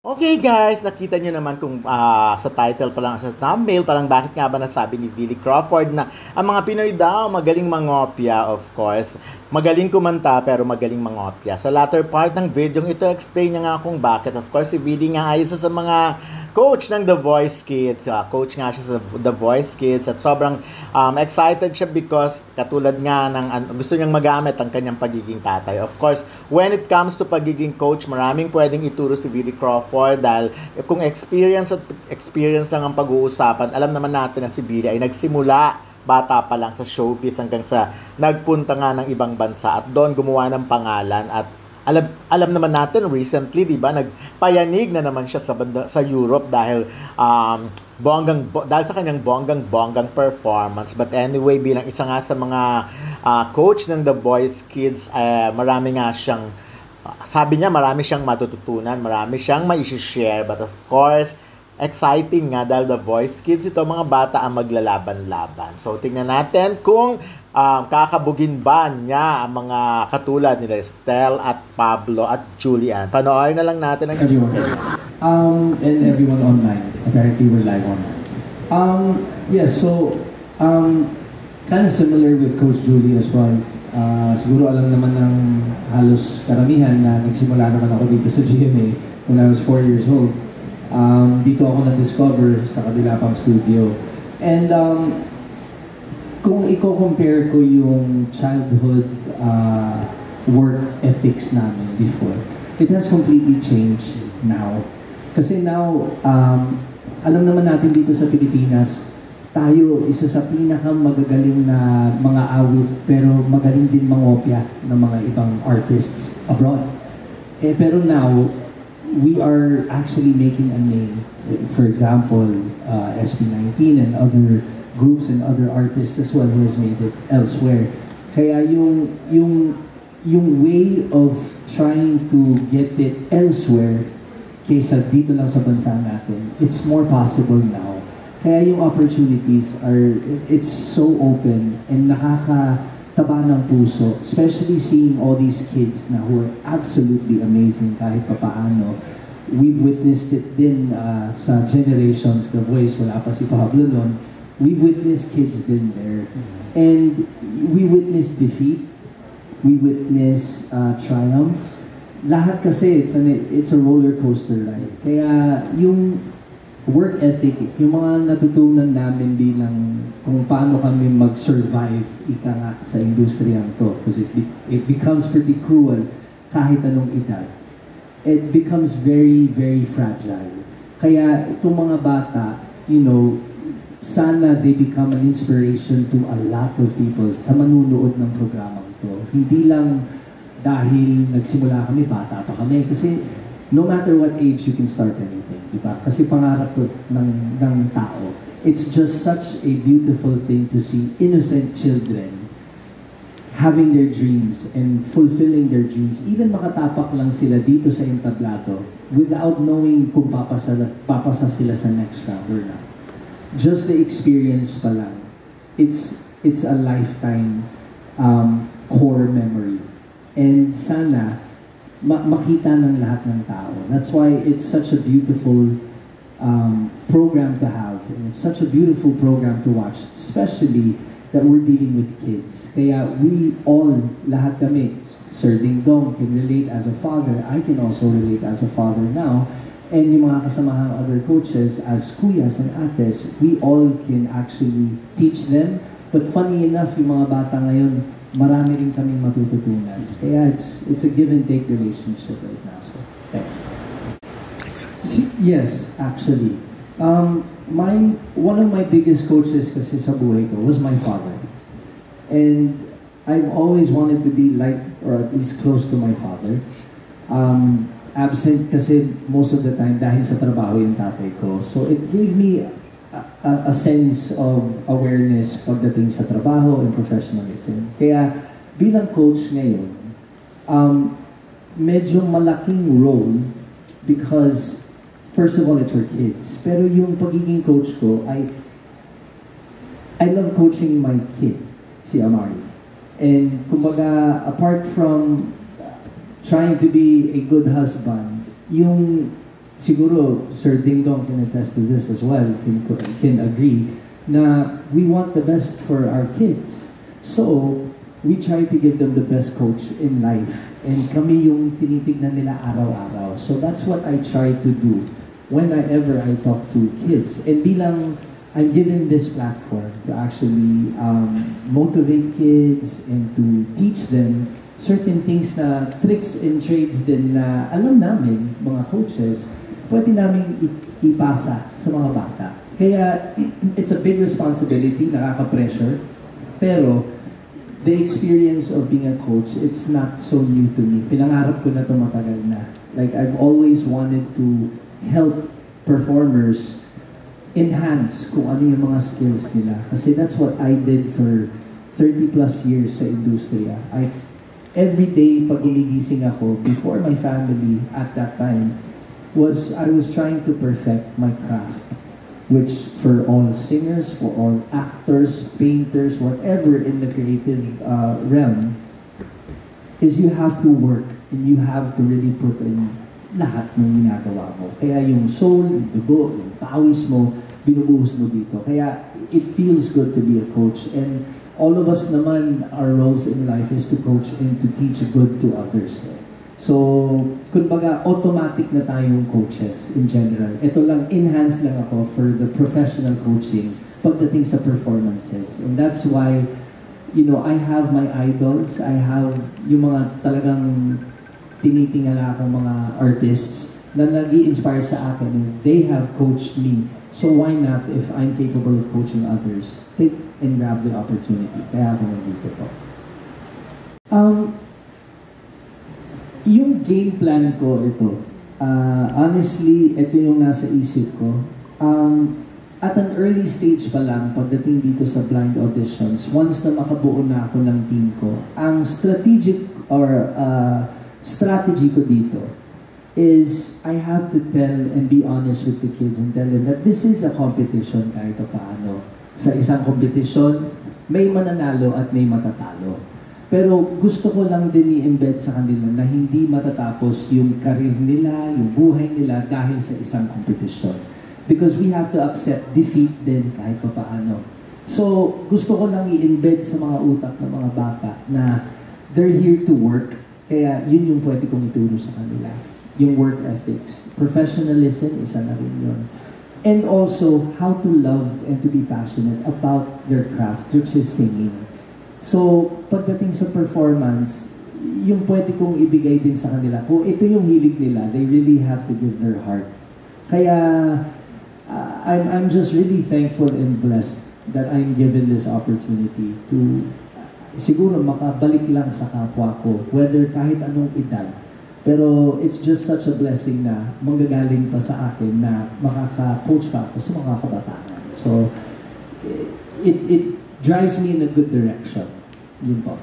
Okay guys, nakita nyo naman kung sa title pa lang, sa thumbnail pa lang, bakit nga ba nasabi ni Billy Crawford na ang mga Pinoy daw magaling mangopya, of course. Magaling kumanta pero magaling mangopya. Sa latter part ng video ito, explain niya nga kung bakit. Of course, si Billy nga ay isa sa mga coach ng The Voice Kids. Coach nga siya sa The Voice Kids at sobrang excited siya because katulad nga ng gusto niyang magamit ang kanyang pagiging tatay. Of course, when it comes to pagiging coach, maraming pwedeng ituro si Billy Crawford dahil kung experience lang ang pag-uusapan, alam naman natin na si Billy ay nagsimula bata pa lang sa showbiz hanggang sa nagpunta nga ng ibang bansa at doon gumawa ng pangalan at alam naman natin recently, 'di ba, nagpayanig na naman siya sa Europe dahil dahil sa kanyang bonggang performance. But anyway, bilang isa nga sa mga coach ng The Voice Kids, marami nga siyang sabi niya marami siyang matututunan, marami siyang mai-share, but of course exciting nga dahil The Voice Kids ito mga bata ang maglalaban-laban. So tingnan natin kung kakabugin ba niya ang mga katulad nila Estel at Pablo at Julian. Panoorin na lang natin ang everyone. And everyone online. Apparently we're live online. Kind of similar with Coach Julie as well. Siguro alam naman ng halos karamihan na nagsimula naman ako dito sa GMA when I was 4 years old. Dito ako na-discover sa kabila pang studio. And kung i-compare ko yung childhood work ethics namin before, it has completely changed now. Kasi now, alam naman natin dito sa Pilipinas, tayo isa sa pinakamagagaling na mga awit pero magaling din mangopya ng mga ibang artists abroad. Pero now, we are actually making a name. For example, SB19 and other groups and other artists as well who has made it elsewhere. Kaya yung way of trying to get it elsewhere kaysa dito lang sa bansa natin, it's more possible now. Kaya yung opportunities it's so open and nakakataba ng puso, especially seeing all these kids na who are absolutely amazing kahit papaano. We've witnessed it din sa generations, The Voice, wala pa si Pablo nun. We've witnessed kids din there. And we witnessed defeat. We witnessed triumph. Lahat kasi, it's a roller coaster ride. Kaya yung work ethic, yung mga natutunan namin bilang kung paano kami mag-survive ika nga sa industriyang to. Because it becomes pretty cruel kahit anong edad. It becomes very, very fragile. Kaya itong mga bata, sana they become an inspiration to a lot of people sa manunood ng programang to. Hindi lang dahil nagsimula kami, bata pa kami. Kasi no matter what age, you can start anything. Diba? Kasi pangarap to ng tao. It's just such a beautiful thing to see innocent children having their dreams and fulfilling their dreams. Even makatapak lang sila dito sa entablado without knowing kung papasa sila sa next round or not. Just the experience pa lang, it's a lifetime core memory. And sana makita ng lahat ng tao. That's why it's such a beautiful program to have. And it's such a beautiful program to watch, especially that we're dealing with kids. Kaya we all, lahat kami, Sir Ding Dong can relate as a father. I can also relate as a father now. And yung mga kasamahang other coaches as kuyas and ates, we all can actually teach them. But funny enough, yung mga bata ngayon, marami rin kaming matututunan. Kaya it's a give and take relationship right now. So, thanks. Yes, actually. One of my biggest coaches kasi sa buhay ko was my father. And I've always wanted to be like, or at least close to my father. Absent kasi most of the time dahil sa trabaho yung tatay ko. So it gave me a sense of awareness pagdating sa trabaho and professionalism. Kaya bilang coach ngayon, medyo malaking role because first of all, it's for kids. Pero yung pagiging coach ko, I love coaching my kid, si Amari. And kumbaga, apart from trying to be a good husband, yung siguro Sir Ding Dong can attest to this as well, can agree, na we want the best for our kids. So, we try to give them the best coach in life. And kami yung tinitignan nila araw-araw. So that's what I try to do whenever I talk to kids. And bilang I'm given this platform to actually motivate kids and to teach them certain things na tricks and trades din na alam namin, mga coaches, pwede namin ipasa sa mga bata. Kaya it's a big responsibility, nakaka-pressure, pero the experience of being a coach, it's not so new to me. Pinangarap ko na ito matagal na. Like, I've always wanted to help performers enhance kung ano yung mga skills nila. Kasi that's what I did for 30 plus years sa industriya. Every day, pag gumigising ako, before my family at that time, I was trying to perfect my craft. Which for all singers, for all actors, painters, whatever in the creative realm, is you have to work and you have to really put in lahat ng ginagawa mo. Kaya yung soul, yung dugo, yung pawis mo, binubuhos mo dito. Kaya it feels good to be a coach. And all of us naman, our roles in life is to coach and to teach good to others. So, kumbaga, automatic na tayong coaches in general. Ito lang, enhance lang ako for the professional coaching pagdating sa performances. And that's why, you know, I have my idols. I have yung mga talagang tinitingala akong mga artists na nag-i-inspire sa akin. And they have coached me. So why not, if I'm capable of coaching others, take and grab the opportunity. Kaya ako nandito po. Yung game plan ko ito, honestly, ito yung nasa isip ko. At an early stage pa lang, pagdating dito sa blind auditions, once na makabuo na ako ng team ko, ang strategic or strategy ko dito is I have to tell and be honest with the kids and tell them that this is a competition kahit paano. Sa isang competition, may mananalo at may matatalo. Pero gusto ko lang din i-embed sa kanila na hindi matatapos yung career nila, yung buhay nila dahil sa isang kompetisyon. Because we have to accept defeat din kahit pa paano. So, gusto ko lang i-embed sa mga utak ng mga bata na they're here to work. Kaya yun yung pwede kong ituro sa kanila. Yung work ethics. Professionalism, isa na rin yun. And also, how to love and to be passionate about their craft, which is singing. So, pagdating sa performance, yung pwede kong ibigay din sa kanila, kung ito yung hilig nila, they really have to give their heart. Kaya, I'm just really thankful and blessed that I'm given this opportunity to siguro makabalik lang sa kapwa ko, whether kahit anong edad. Pero it's just such a blessing na manggagaling pa sa akin na makaka-coach pa ako sa mga kabataan. So, it drives me in a good direction. Yun po.